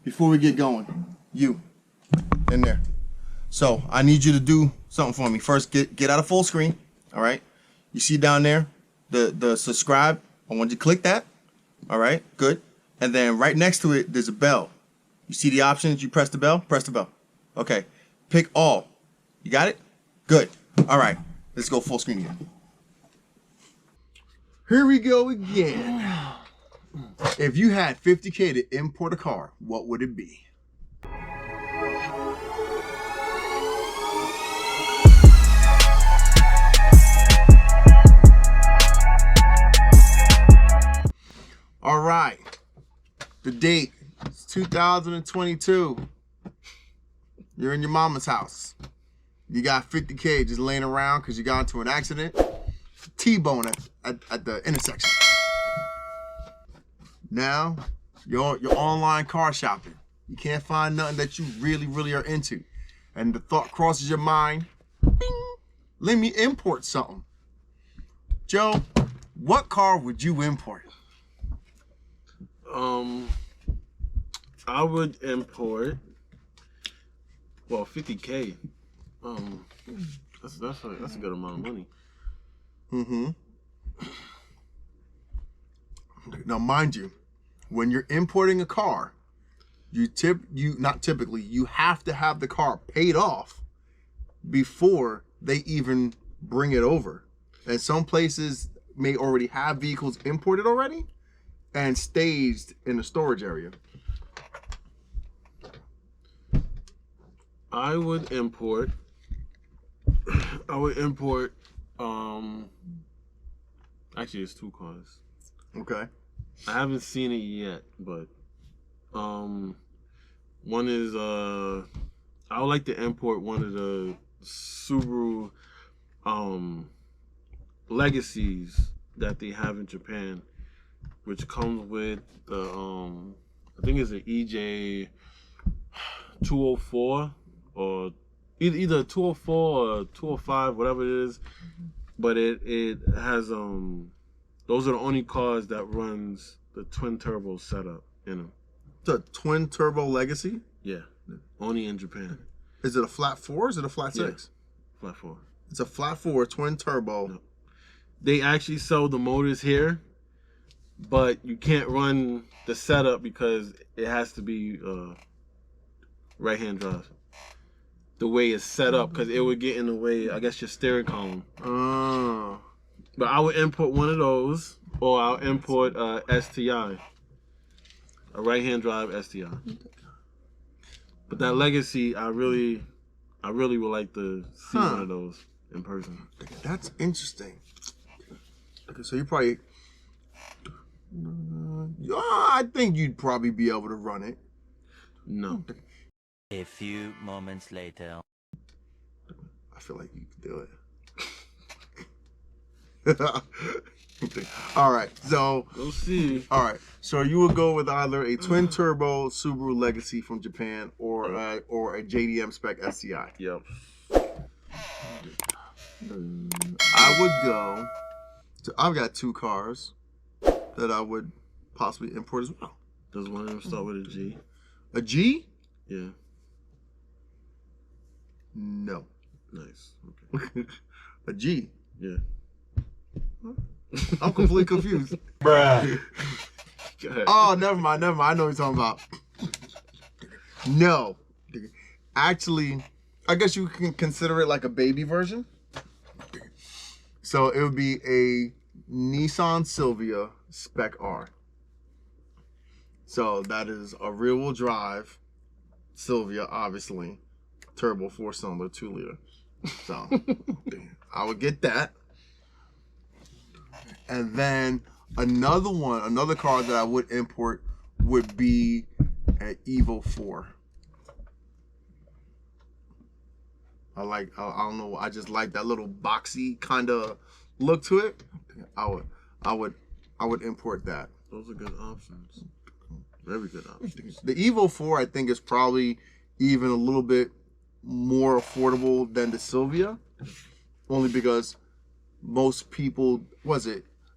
before we get going, you in there. So I need you to do something for me. First, get out of full screen. All right. You see down there the subscribe. I want you to click that. All right. Good. And then right next to it, there's a bell. You see the options? You press the bell. Press the bell. Okay. Pick all. You got it? Good. All right. Let's go full screen again. Here we go again. If you had $50K to import a car, what would it be? All right. The date is 2022. You're in your mama's house. You got $50K just laying around because you got into an accident. T-bone at the intersection. Now, you're online car shopping. You can't find nothing that you really are into. And the thought crosses your mind, bing, let me import something. Joe, what car would you import? I would import, well, 50K. That's a good amount of money. Mm-hmm. Now, mind you, when you're importing a car, you have to have the car paid off before they even bring it over. And some places may already have vehicles imported already and staged in the storage area. I would import actually it's 2 cars. Okay. I haven't seen it yet, but one is I would like to import one of the Subaru Legacies that they have in Japan, which comes with the I think it's an EJ 204 or either 204 or 205, whatever it is. But it has those are the only cars that runs the twin turbo setup in them. It's a twin turbo Legacy? Yeah, only in Japan. Is it a flat 4 or is it a flat 6? Yeah, flat 4. It's a flat 4 twin turbo. No. They actually sell the motors here, but you can't run the setup because it has to be right-hand drive. The way it's set up, because it would get in the way, I guess, your steering column. Oh. But I would import one of those, or I'll import STI, a right-hand drive STI. But that Legacy, I really would like to see one of those in person. That's interesting. Okay, so you probably, I think you'd probably be able to run it. No. A few moments later. I feel like you could do it. All right, so We'll see. All right, so you would go with either a twin turbo Subaru Legacy from Japan or a JDM spec SCI. Yep. I would go. I've got 2 cars that I would possibly import as well. Does one of them start with a G? A G? Yeah. No. Nice. Okay. A G? Yeah. I'm completely confused. Bruh. Go ahead. Oh, never mind. I know what you're talking about. No. Actually, I guess you can consider it like a baby version. So it would be a Nissan Silvia Spec R. So that is a rear-wheel drive Silvia, obviously. Turbo 4-cylinder 2-liter. So I would get that. And then another car that I would import would be an Evo 4. I don't know, I just like that little boxy kind of look to it. I would import that. Those are good options. Very good options. The Evo 4 I think is probably even a little bit more affordable than the Silvia, only because most people,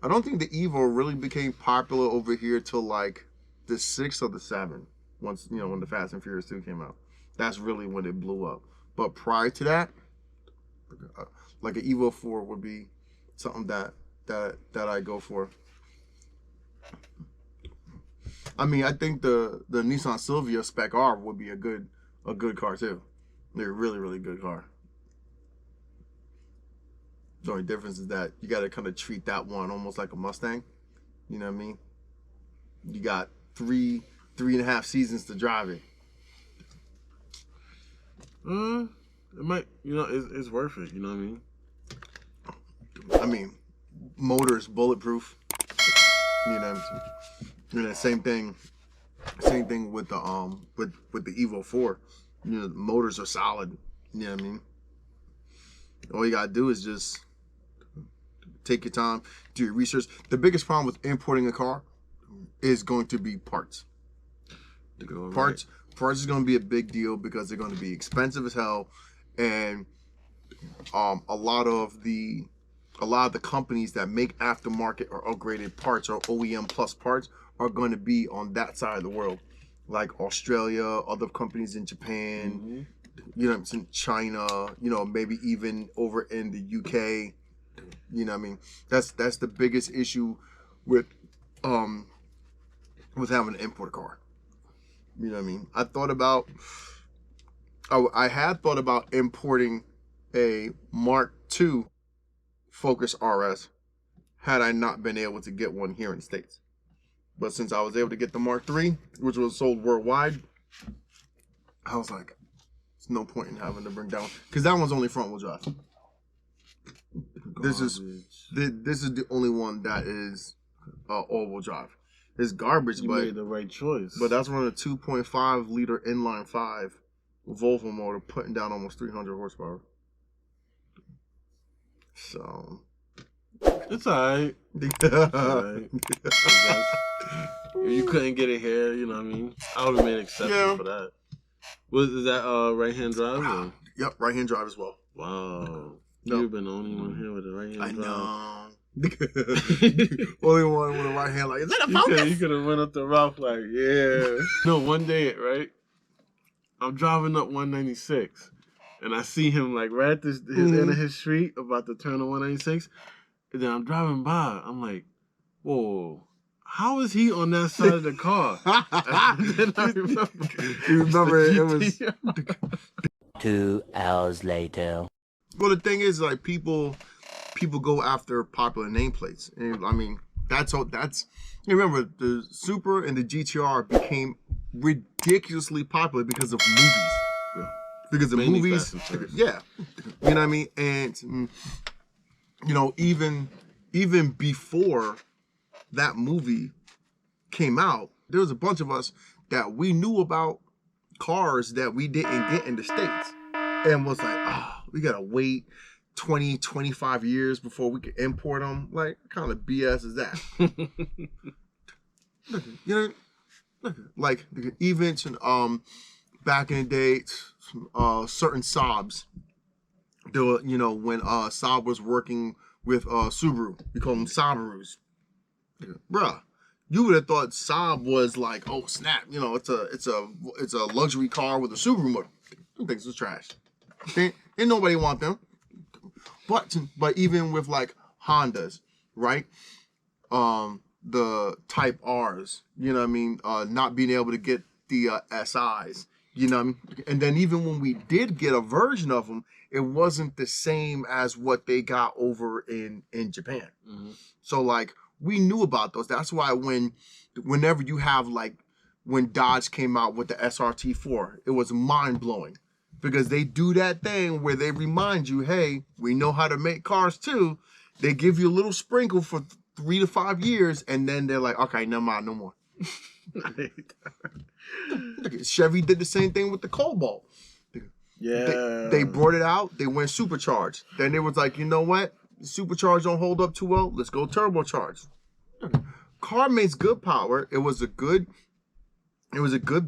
I don't think the Evo really became popular over here till like the 6 or the 7. once, you know, when the Fast and Furious 2 came out. That's really when it blew up. But prior to that, like an Evo 4 would be something that I go for. I mean, I think the Nissan Silvia Spec R would be a good car too. They're a really, really good car. The only difference is that you got to kind of treat that one almost like a Mustang. You know what I mean? You got three and a half seasons to drive it. It might, you know, it's worth it. You know what I mean? I mean, motor is bulletproof. You know, and the same thing with the with the Evo 4. You know, the motors are solid. You know what I mean? All you gotta do is just take your time, do your research. The biggest problem with importing a car is going to be parts. Parts is going to be a big deal because they're going to be expensive as hell, and a lot of the companies that make aftermarket or upgraded parts or OEM plus parts are going to be on that side of the world, like Australia, other companies in Japan, you know, it's in China, you know, maybe even over in the UK. You know what I mean? That's the biggest issue with having an import car. You know what I mean? I had thought about importing a Mark II Focus RS had I not been able to get one here in the States. But since I was able to get the Mark III, which was sold worldwide, I was like, there's no point in having to bring down, because that one's only front wheel drive. This is the only one that is all wheel drive. It's garbage, you made the right choice. But that's running a 2.5 liter inline 5 Volvo motor, putting down almost 300 horsepower. So it's alright. If you couldn't get it here, you know what I mean? I would have made an exception for that. Is that right-hand drive? Or? Yep, right-hand drive as well. Wow. You've been the only one here with a right-hand drive. I know. Only one with a right-hand, like, is that a Focus? You could have went up the route like, yeah. No, one day, right? I'm driving up 196, and I see him like right at his end of his street, about to turn on 196, and then I'm driving by. I'm like, whoa. How is he on that side of the car? Then I remember. You remember it was 2 hours later. Well, the thing is, like, people go after popular nameplates, and I mean, that's you remember the Supra and the GTR became ridiculously popular because of movies. Yeah. Because of movies, yeah. You know what I mean? And you know, even before that movie came out, there was a bunch of us that we knew about cars that we didn't get in the States, and was like, oh, we gotta wait 20, 25 years before we can import them. Like, what kind of BS is that? You know, like even back in the day, certain Saabs, there were, you know, when Saab was working with Subaru, we call them Sabarus. Bruh, you would have thought Saab was like, oh snap, you know, it's a luxury car with a Subaru motor. Them things was trash. Ain't nobody want them. But even with like Hondas, right? The Type R's, you know what I mean? Not being able to get the SIs, you know what I mean? And then even when we did get a version of them, it wasn't the same as what they got over in Japan. So like, we knew about those. That's why whenever you have, like, when Dodge came out with the SRT4, it was mind-blowing. Because they do that thing where they remind you, hey, we know how to make cars too. They give you a little sprinkle for 3 to 5 years, and then they're like, okay, never mind, no more. Chevy did the same thing with the Cobalt. Yeah. They brought it out, they went supercharged. Then they was like, you know what? Supercharged don't hold up too well. Let's go turbocharged. Car makes good power. It was a good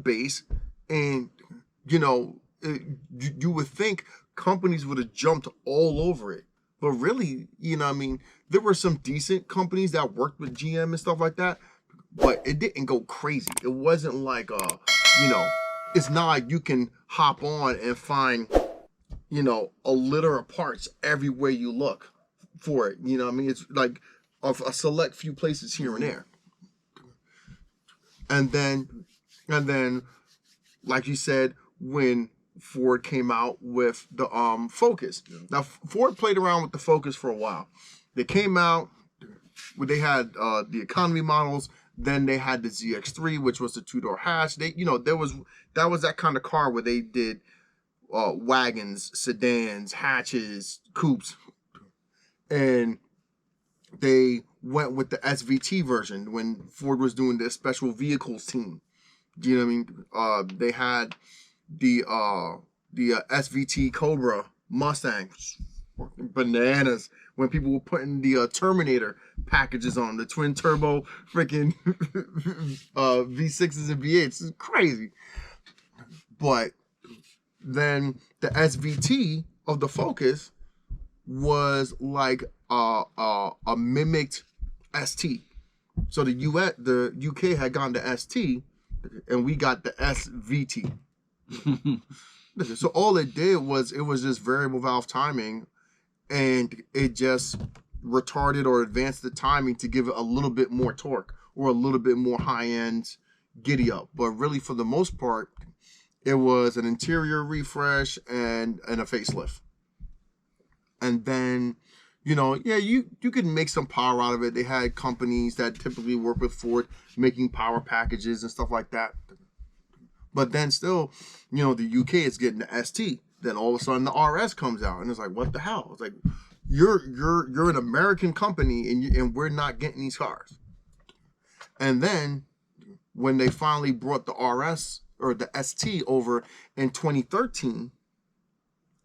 base, and you know, you would think companies would have jumped all over it, but really, you know what I mean, there were some decent companies that worked with GM and stuff like that, but it didn't go crazy. It wasn't like you know, it's not like you can hop on and find, you know, a litter of parts everywhere you look for it. You know what I mean? It's like a select few places here and there. And then, like you said, when Ford came out with the Focus. Now, Ford played around with the Focus for a while. They came out, they had the economy models. Then they had the ZX3, which was the two-door hatch. They, you know, that was that kind of car where they did wagons, sedans, hatches, coupes, and they went with the SVT version when Ford was doing their special vehicles team. Do you know what I mean? They had the SVT Cobra Mustang, bananas. When people were putting the Terminator packages on the twin turbo freaking V6s and V8s, it's crazy. But then the SVT of the Focus was like a mimicked ST. So the UK had gone to ST, and we got the SVT. So all it did was just variable valve timing, and it just retarded or advanced the timing to give it a little bit more torque or a little bit more high-end giddy up. But really, for the most part, it was an interior refresh and a facelift. And then, you know, yeah, you could make some power out of it. They had companies that typically work with Ford making power packages and stuff like that. But then still, you know, the UK is getting the ST. Then all of a sudden the RS comes out, and it's like, what the hell? It's like, you're an American company, and we're not getting these cars. And then when they finally brought the RS or the ST over in 2013,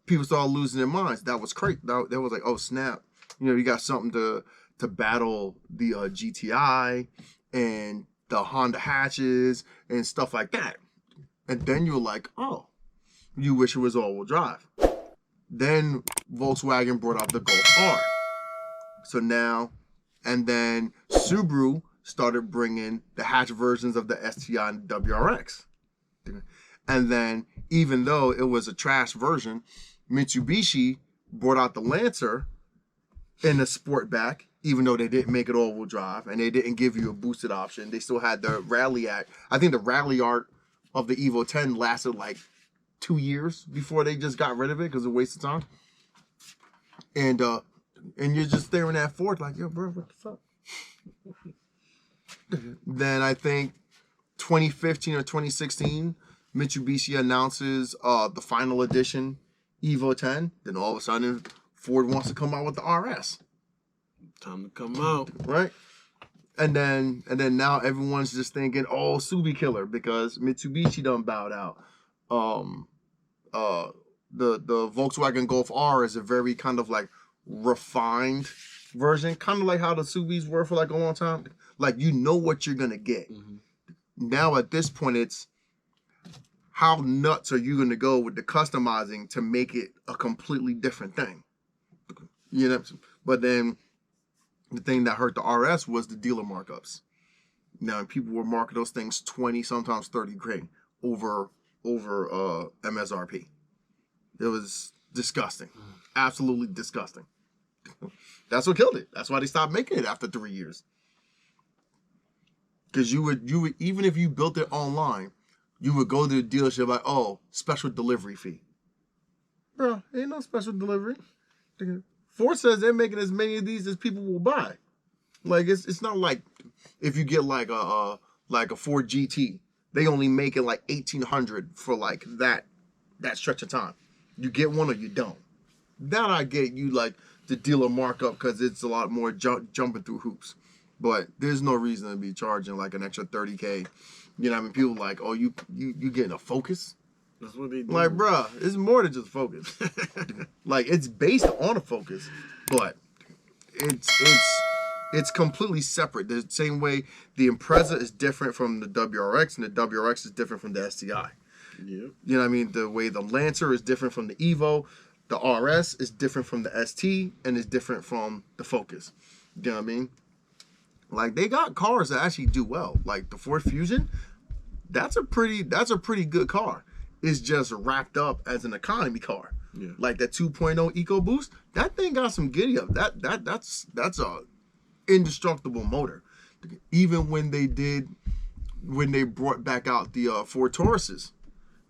people started losing their minds. That was crazy. That was like, oh snap! You know, you got something to battle the GTI and the Honda hatches and stuff like that. And then you're like, oh, you wish it was all-wheel drive. Then Volkswagen brought out the Golf R. So now, and then Subaru started bringing the hatch versions of the STI and WRX. And then, even though it was a trash version, Mitsubishi brought out the Lancer in the Sportback, even though they didn't make it all-wheel drive and they didn't give you a boosted option. They still had the Rally Art. I think the Rally Art of the Evo 10 lasted like 2 years before they just got rid of it because of a waste of time. And you're just staring at Ford like, yo, bro, what the fuck? Then I think 2015 or 2016, Mitsubishi announces the final edition Evo 10. Then all of a sudden, Ford wants to come out with the RS. Time to come out. Right? And then now everyone's just thinking, oh, Subi killer, because Mitsubishi done bowed out. The Volkswagen Golf R is a very kind of like refined version, kind of like how the Subis were for like a long time. Like, you know what you're gonna get. Mm-hmm. Now at this point, it's how nuts are you gonna go with the customizing to make it a completely different thing? You know, but then the thing that hurt the RS was the dealer markups. Now, people were marking those things 20, sometimes 30 grand over MSRP. It was disgusting, absolutely disgusting. That's what killed it. That's why they stopped making it after 3 years. Because you would even if you built it online, you would go to the dealership like, oh, special delivery fee. Bro, ain't no special delivery. Ford says they're making as many of these as people will buy. Like, it's not like if you get like a Ford GT, they only make it like 1,800 for like that stretch of time. You get one or you don't. That I get, you like the dealer markup because it's a lot more jumping through hoops. But there's no reason to be charging like an extra 30K. You know what I mean? People like, oh, you getting a Focus? That's what they do. Like, bruh, it's more than just Focus. Like, it's based on a Focus, but it's completely separate. The same way the Impreza is different from the WRX, and the WRX is different from the STI. Yeah. You know what I mean? The way the Lancer is different from the Evo, the RS is different from the ST, and is different from the Focus. You know what I mean? Like, they got cars that actually do well. Like, the Ford Fusion, that's a pretty good car. It's just wrapped up as an economy car. Yeah. Like that 2.0 EcoBoost, that thing got some giddy up. That's a indestructible motor. Even when they brought back out the Ford Tauruses,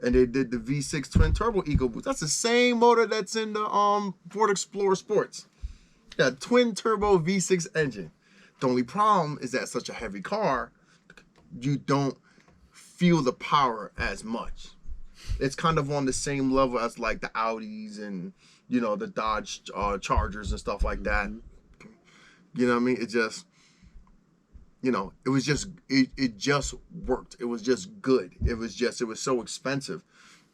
and they did the V6 twin turbo EcoBoost, that's the same motor that's in the Ford Explorer Sports. That twin turbo V6 engine. The only problem is that such a heavy car, you don't feel the power as much. It's kind of on the same level as like the Audis and, you know, the Dodge Chargers and stuff like that. You know what I mean? It just, you know, it just worked. It was just good. It was so expensive.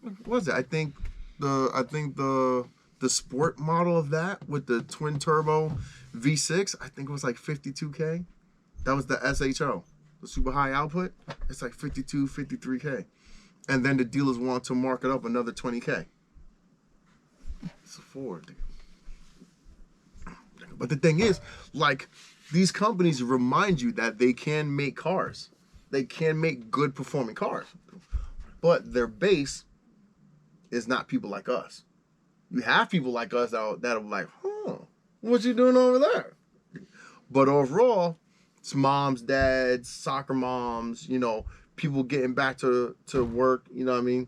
What was it? I think the sport model of that with the twin turbo V6, I think it was like 52K. That was the SHO, the super high output. It's like 52, 53K. And then the dealers want to mark it up another 20K. It's a Ford. But the thing is, like, these companies remind you that they can make cars. They can make good performing cars. But their base is not people like us. You have people like us that are like, what you doing over there? But overall, it's moms, dads, soccer moms, you know, people getting back to work, you know what I mean?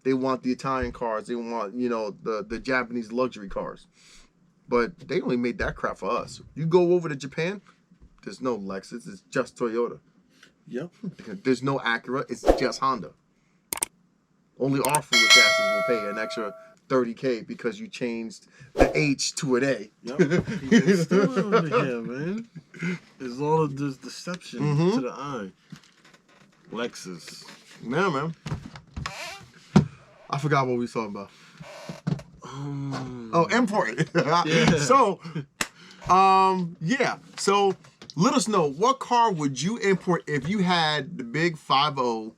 They want the Italian cars. They want, you know, the Japanese luxury cars. But they only made that crap for us. You go over to Japan, there's no Lexus. It's just Toyota. Yep. There's no Acura. It's just Honda. Only our foolish asses will pay an extra 30K because you changed the H to an A. Yep. It's still over here, man. It's all of this deception to the eye. Lexus. Yeah, man. I forgot what we was talking about. Oh, import. Yeah. So, yeah. So, let us know, what car would you import if you had the big 50K,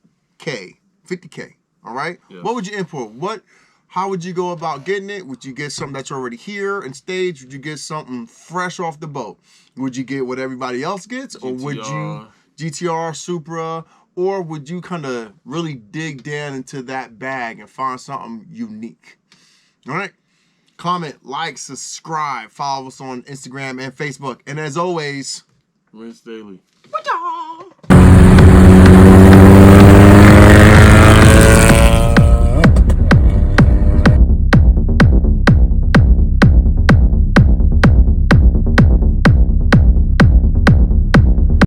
all right? Yes. What would you import? How would you go about getting it? Would you get something that's already here and staged? Would you get something fresh off the boat? Would you get what everybody else gets? Or would you GTR, Supra, or would you kind of really dig down into that bag and find something unique? All right? Comment, like, subscribe, follow us on Instagram and Facebook. And as always, Wrench Daily.